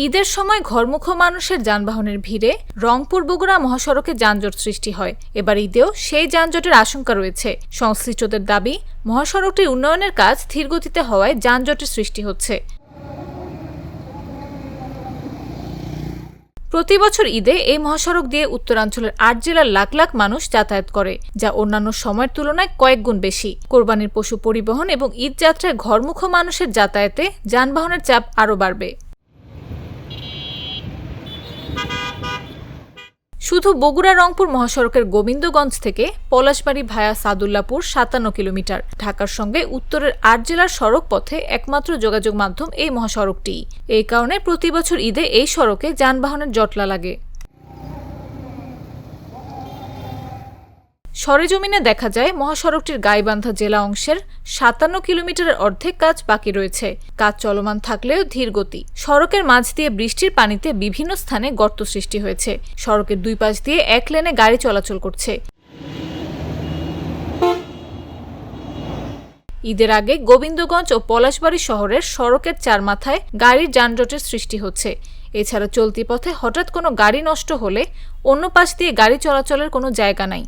ঈদের সময় ঘরমুখো মানুষের যানবাহনের ভিড়ে রংপুর বগুড়া মহাসড়কে যানজট সৃষ্টি হয়। এবার ঈদেও সেই যানজটের আশঙ্কা রয়েছে। সংশ্লিষ্টদের দাবি, মহাসড়কটির উন্নয়নের কাজ ধীরগতিতে হওয়ায় যানজটের সৃষ্টি হচ্ছে। প্রতি বছর ঈদে এই মহাসড়ক দিয়ে উত্তরাঞ্চলের ৮ জেলার লাখ লাখ মানুষ যাতায়াত করে, যা অন্যান্য সময়ের তুলনায় কয়েক গুণ বেশি। কোরবানির পশু পরিবহন এবং ঈদ যাত্রায় ঘরমুখো মানুষের যাতায়াতে যানবাহনের চাপ আরও বাড়বে। শুধু বগুড়া রংপুর মহাসড়কের গোবিন্দগঞ্জ থেকে পলাশবাড়ী ভায়া সাদুল্লাপুর ৫৭ কিলোমিটার। ঢাকার সঙ্গে উত্তরের ৮ জেলার সড়ক পথে একমাত্র যোগাযোগ মাধ্যম এই মহাসড়কটি। এই কারণে প্রতি বছর ঈদে এই সড়কে যানবাহনের জটলা লাগে। সরেজমিনে দেখা যায়, মহাসড়কটির গাইবান্ধা জেলা অংশের ৫৭ কিলোমিটারের অর্ধেক কাজ বাকি রয়েছে। কাজ চলমান থাকলেও ধীর গতি। সড়কের মাঝ দিয়ে বৃষ্টির পানিতে বিভিন্ন স্থানে গর্ত সৃষ্টি হয়েছে। সড়কের দুই পাশ দিয়ে এক লেনে গাড়ি চলাচল করছে। ঈদের আগে গোবিন্দগঞ্জ ও পলাশবাড়ী শহরের সড়কের চার মাথায় গাড়ির যানজটের সৃষ্টি হচ্ছে। এছাড়া চলতি পথে হঠাৎ কোনো গাড়ি নষ্ট হলে অন্য পাশ দিয়ে গাড়ি চলাচলের কোনো জায়গা নাই।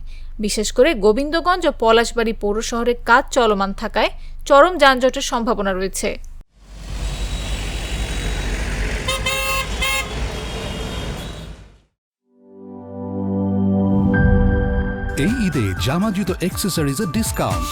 বিশেষ করে গোবিন্দগঞ্জ ও পলাশবাড়ী পৌর শহরে কাজ চলমান থাকায় চরম যানজটের সম্ভাবনা রয়েছে। এই ঈদে জামা জুতো অ্যাক্সেসরিজের ডিসকাউন্ট।